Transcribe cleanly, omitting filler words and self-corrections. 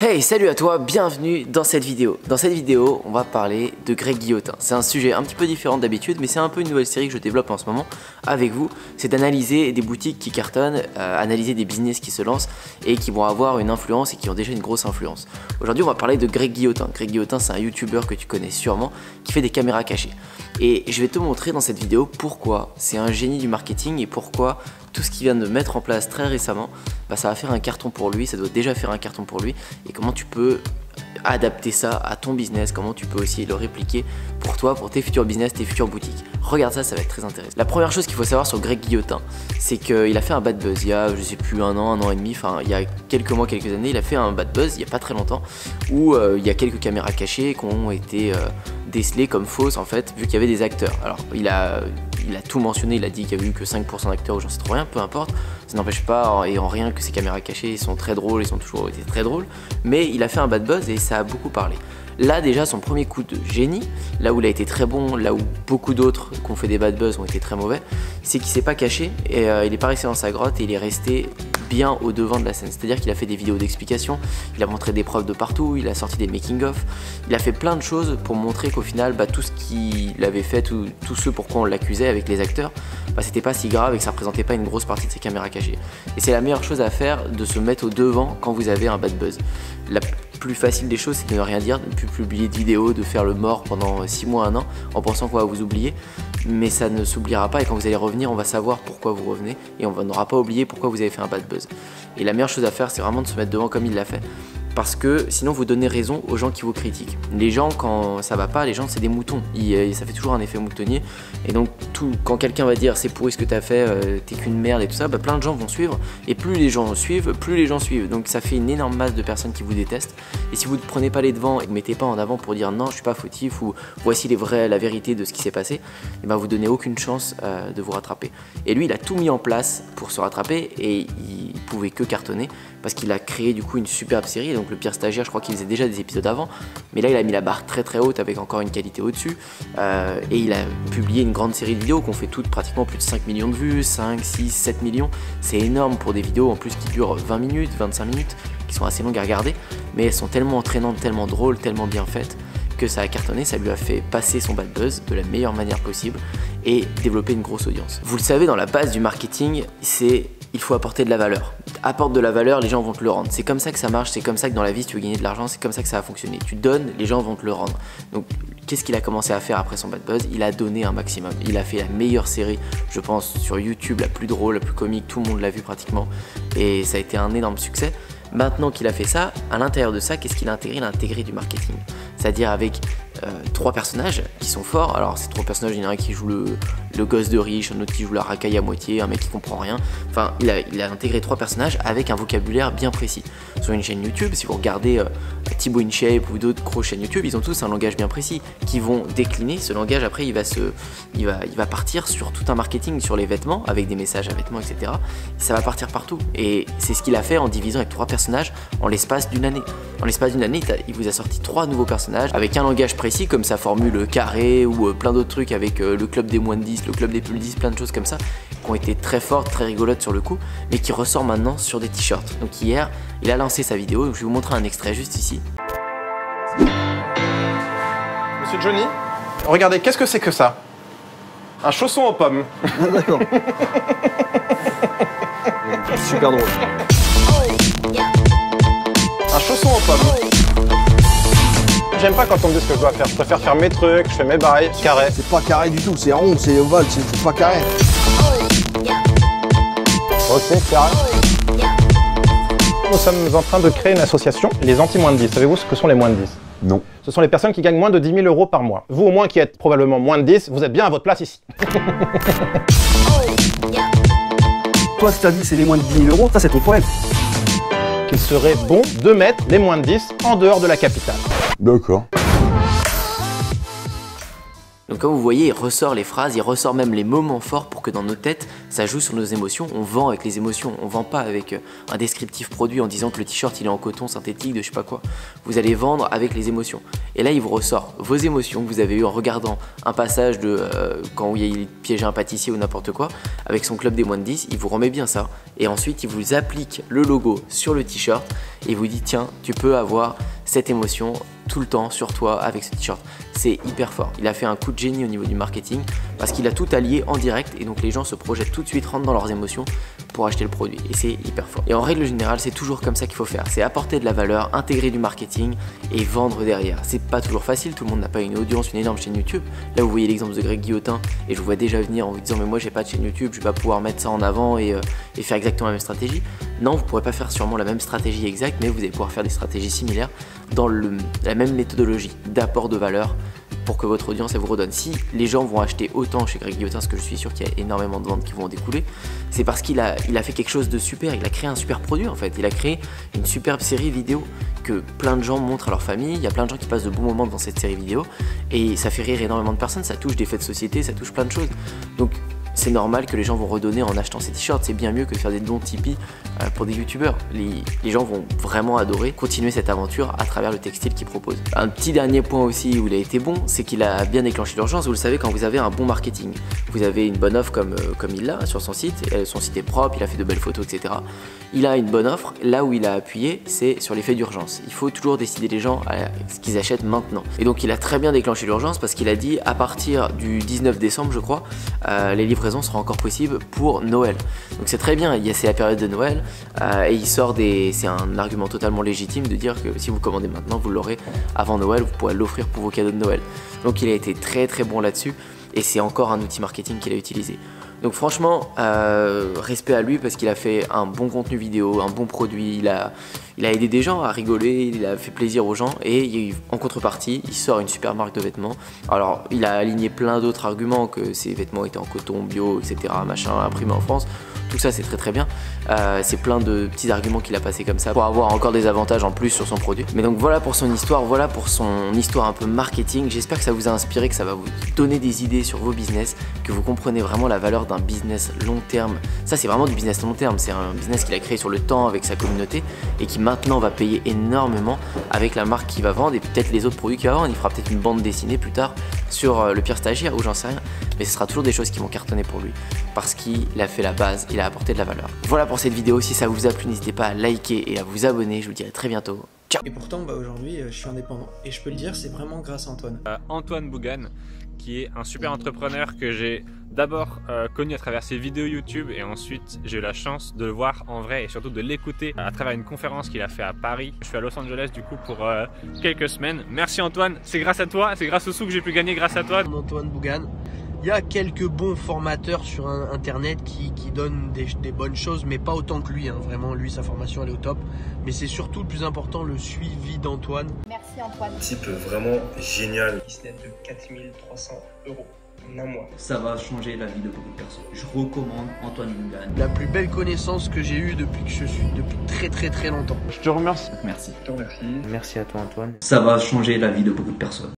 Hey, salut à toi, bienvenue dans cette vidéo. Dans cette vidéo, on va parler de Greg Guillotin. C'est un sujet un petit peu différent d'habitude, mais c'est un peu une nouvelle série que je développe en ce moment avec vous. C'est d'analyser des boutiques qui cartonnent, analyser des business qui se lancent et qui vont avoir une influence et qui ont déjà une grosse influence. Aujourd'hui, on va parler de Greg Guillotin. Greg Guillotin, c'est un YouTuber que tu connais sûrement, qui fait des caméras cachées. Et je vais te montrer dans cette vidéo pourquoi c'est un génie du marketing et pourquoi tout ce qu'il vient de mettre en place très récemment, ça va faire un carton pour lui, ça doit déjà faire un carton pour lui, et comment tu peux adapter ça à ton business, comment tu peux aussi le répliquer pour toi, pour tes futurs business, tes futures boutiques. Regarde ça, ça va être très intéressant. La première chose qu'il faut savoir sur Greg Guillotin, c'est qu'il a fait un bad buzz il y a, je sais plus, un an et demi, enfin il y a quelques mois, quelques années, il a fait un bad buzz il y a pas très longtemps, où il y a quelques caméras cachées qui ont été décelées comme fausses en fait, vu qu'il y avait des acteurs. Alors il a tout mentionné, il a dit qu'il n'y avait eu que 5% d'acteurs ou j'en sais trop rien, peu importe. Ça n'empêche pas et en rien que ces caméras cachées sont très drôles, ils ont toujours été très drôles. Mais il a fait un bad buzz et ça a beaucoup parlé. Là déjà son premier coup de génie, là où il a été très bon, là où beaucoup d'autres qui ont fait des bad buzz ont été très mauvais, c'est qu'il s'est pas caché et il est pas resté dans sa grotte et il est resté bien au devant de la scène. C'est-à-dire qu'il a fait des vidéos d'explication, il a montré des preuves de partout, il a sorti des making-of, il a fait plein de choses pour montrer qu'au final tout ce qu'il avait fait, tout ce pourquoi on l'accusait avec les acteurs, c'était pas si grave et que ça représentait pas une grosse partie de ses caméras cachées. Et c'est la meilleure chose à faire, de se mettre au devant quand vous avez un bad buzz. La plus facile des choses, c'est de ne rien dire, de ne plus publier de vidéos, de faire le mort pendant 6 mois, 1 an en pensant qu'on va vous oublier, mais ça ne s'oubliera pas et quand vous allez revenir, on va savoir pourquoi vous revenez et on n'aura pas oublié pourquoi vous avez fait un bad buzz. Et la meilleure chose à faire, c'est vraiment de se mettre devant comme il l'a fait, parce que sinon vous donnez raison aux gens qui vous critiquent. Les gens, quand ça va pas, les gens c'est des moutons, ça fait toujours un effet moutonnier, et donc quand quelqu'un va dire c'est pourri ce que t'as fait, t'es qu'une merde et tout ça, plein de gens vont suivre, et plus les gens suivent, plus les gens suivent, donc ça fait une énorme masse de personnes qui vous détestent, et si vous ne prenez pas les devants et ne mettez pas en avant pour dire non je suis pas fautif, ou voici la vérité de ce qui s'est passé, et vous donnez aucune chance de vous rattraper. Et lui il a tout mis en place pour se rattraper, et il pouvait que cartonner, parce qu'il a créé du coup une superbe série. Donc le pire stagiaire, je crois qu'il faisait déjà des épisodes avant, mais là il a mis la barre très très haute avec encore une qualité au-dessus, et il a publié une grande série de vidéos qui ont fait toutes pratiquement plus de 5 millions de vues, 5, 6, 7 millions, c'est énorme pour des vidéos en plus qui durent 20 minutes, 25 minutes, qui sont assez longues à regarder, mais elles sont tellement entraînantes, tellement drôles, tellement bien faites, que ça a cartonné, ça lui a fait passer son bad buzz de la meilleure manière possible et développer une grosse audience. Vous le savez, dans la base du marketing, il faut apporter de la valeur. Apporte de la valeur, les gens vont te le rendre. C'est comme ça que ça marche, c'est comme ça que dans la vie, si tu veux gagner de l'argent, c'est comme ça que ça va fonctionner. Tu donnes, les gens vont te le rendre. Donc, qu'est-ce qu'il a commencé à faire après son bad buzz? Il a donné un maximum. Il a fait la meilleure série, je pense, sur YouTube, la plus drôle, la plus comique, tout le monde l'a vu pratiquement. Et ça a été un énorme succès. Maintenant qu'il a fait ça, à l'intérieur de ça, qu'est-ce qu'il a intégré? Il a intégré du marketing. C'est-à-dire avec 3 personnages qui sont forts. Alors ces 3 personnages, il y en a un qui joue le gosse de riche, un autre qui joue la racaille à moitié, un mec qui comprend rien. Enfin, il a intégré 3 personnages avec un vocabulaire bien précis. Sur une chaîne YouTube, si vous regardez Thibaut InShape ou d'autres grosses chaînes YouTube, ils ont tous un langage bien précis qui vont décliner. Ce langage, après, il va partir sur tout un marketing sur les vêtements, avec des messages à vêtements, etc. Ça va partir partout. Et c'est ce qu'il a fait en divisant avec 3 personnages en l'espace d'une année. En l'espace d'une année, il vous a sorti 3 nouveaux personnages avec un langage précis comme sa formule carré ou plein d'autres trucs avec le club des moins de 10, le club des plus de 10, plein de choses comme ça qui ont été très fortes, très rigolotes sur le coup, mais qui ressort maintenant sur des t-shirts. Donc hier, il a lancé sa vidéo, donc je vais vous montrer un extrait juste ici. Monsieur Johnny, regardez, qu'est-ce que c'est que ça? Un chausson aux pommes. Ah, d'accord. Super drôle. Un chausson aux pommes. J'aime pas quand on me dit ce que je dois faire. Je préfère faire mes trucs, je fais mes bails, carré. C'est pas carré du tout, c'est rond, c'est ovale, c'est pas carré. Ok, carré. Nous sommes en train de créer une association, les anti-moins de 10. Savez-vous ce que sont les moins de 10? Non. Ce sont les personnes qui gagnent moins de 10 000 € par mois. Vous, au moins, qui êtes probablement moins de 10, vous êtes bien à votre place ici. Toi, si t'as dit que c'est les moins de 10 000 €, ça c'est ton problème. Qu'il serait bon de mettre les moins de 10 en dehors de la capitale. D'accord. Donc comme vous voyez, il ressort les phrases, il ressort même les moments forts pour que dans nos têtes, ça joue sur nos émotions. On vend avec les émotions, on vend pas avec un descriptif produit en disant que le t-shirt il est en coton synthétique de je sais pas quoi. Vous allez vendre avec les émotions. Et là, il vous ressort vos émotions que vous avez eues en regardant un passage de quand il piégeait un pâtissier ou n'importe quoi, avec son club des moins de 10, il vous remet bien ça. Et ensuite, il vous applique le logo sur le t-shirt et il vous dit tiens, tu peux avoir cette émotion tout le temps sur toi avec ce t-shirt. C'est hyper fort. Il a fait un coup de génie au niveau du marketing parce qu'il a tout allié en direct et donc les gens se projettent tout de suite, rentrent dans leurs émotions pour acheter le produit et c'est hyper fort. Et en règle générale, c'est toujours comme ça qu'il faut faire. C'est apporter de la valeur, intégrer du marketing et vendre derrière. C'est pas toujours facile, tout le monde n'a pas une audience, une énorme chaîne YouTube. Là, vous voyez l'exemple de Greg Guillotin et je vous vois déjà venir en vous disant mais moi j'ai pas de chaîne YouTube, je vais pas pouvoir mettre ça en avant et faire exactement la même stratégie. Non, vous pourrez pas faire sûrement la même stratégie exacte, mais vous allez pouvoir faire des stratégies similaires dans la même méthodologie d'apport de valeur pour que votre audience elle vous redonne. Si les gens vont acheter autant chez Greg Guillotin, ce que je suis sûr qu'il y a énormément de ventes qui vont en découler, c'est parce qu'il a fait quelque chose de super, il a créé un super produit en fait, il a créé une superbe série vidéo que plein de gens montrent à leur famille, il y a plein de gens qui passent de bons moments dans cette série vidéo et ça fait rire énormément de personnes, ça touche des faits de société, ça touche plein de choses. Donc c'est normal que les gens vont redonner en achetant ces t-shirts, c'est bien mieux que de faire des dons Tipeee pour des youtubeurs. Les gens vont vraiment adorer continuer cette aventure à travers le textile qu'il propose. Un petit dernier point aussi où il a été bon, c'est qu'il a bien déclenché l'urgence. Vous le savez, quand vous avez un bon marketing, vous avez une bonne offre comme il l'a sur son site est propre, il a fait de belles photos, etc. Il a une bonne offre, là où il a appuyé, c'est sur l'effet d'urgence. Il faut toujours décider les gens à ce qu'ils achètent maintenant. Et donc il a très bien déclenché l'urgence parce qu'il a dit à partir du 19 décembre, je crois, les livraisons sera encore possible pour Noël. Donc c'est très bien, c'est la période de Noël et il sort c'est un argument totalement légitime de dire que si vous commandez maintenant, vous l'aurez avant Noël, vous pourrez l'offrir pour vos cadeaux de Noël. Donc il a été très très bon là-dessus et c'est encore un outil marketing qu'il a utilisé. Donc franchement, respect à lui parce qu'il a fait un bon contenu vidéo, un bon produit, il a aidé des gens à rigoler, il a fait plaisir aux gens et en contrepartie, il sort une super marque de vêtements. Alors, il a aligné plein d'autres arguments que ces vêtements étaient en coton, bio, etc., machin, imprimé en France. Tout ça, c'est très très bien. C'est plein de petits arguments qu'il a passé comme ça pour avoir encore des avantages en plus sur son produit. Mais donc voilà pour son histoire, voilà pour son histoire un peu marketing. J'espère que ça vous a inspiré, que ça va vous donner des idées sur vos business, que vous comprenez vraiment la valeur d'un business long terme. Ça, c'est vraiment du business long terme. C'est un business qu'il a créé sur le temps avec sa communauté et qui maintenant va payer énormément avec la marque qu'il va vendre et peut-être les autres produits qu'il va vendre. Il fera peut-être une bande dessinée plus tard sur le pire stagiaire ou j'en sais rien. Mais ce sera toujours des choses qui vont cartonner pour lui parce qu'il a fait la base, il a apporté de la valeur. Voilà pour cette vidéo. Si ça vous a plu, n'hésitez pas à liker et à vous abonner. Je vous dis à très bientôt. Ciao. Et pourtant, aujourd'hui, je suis indépendant. Et je peux le dire, c'est vraiment grâce à Antoine. Antoine Bougan, qui est un super entrepreneur que j'ai d'abord connu à travers ses vidéos YouTube et ensuite j'ai eu la chance de le voir en vrai et surtout de l'écouter à travers une conférence qu'il a fait à Paris. Je suis à Los Angeles du coup pour quelques semaines. Merci Antoine, c'est grâce à toi, c'est grâce aux sous que j'ai pu gagner grâce à toi. Antoine Bougan. Il y a quelques bons formateurs sur internet qui donnent des bonnes choses, mais pas autant que lui, hein. Vraiment, lui, sa formation, elle est au top. Mais c'est surtout le plus important, le suivi d'Antoine. Merci Antoine. Type vraiment génial. Business de 4300 € en un mois. Ça va changer la vie de beaucoup de personnes. Je recommande Antoine Bougan. La plus belle connaissance que j'ai eue depuis que je suis, depuis très très très longtemps. Je te remercie. Merci. Je te remercie. Merci à toi Antoine. Ça va changer la vie de beaucoup de personnes.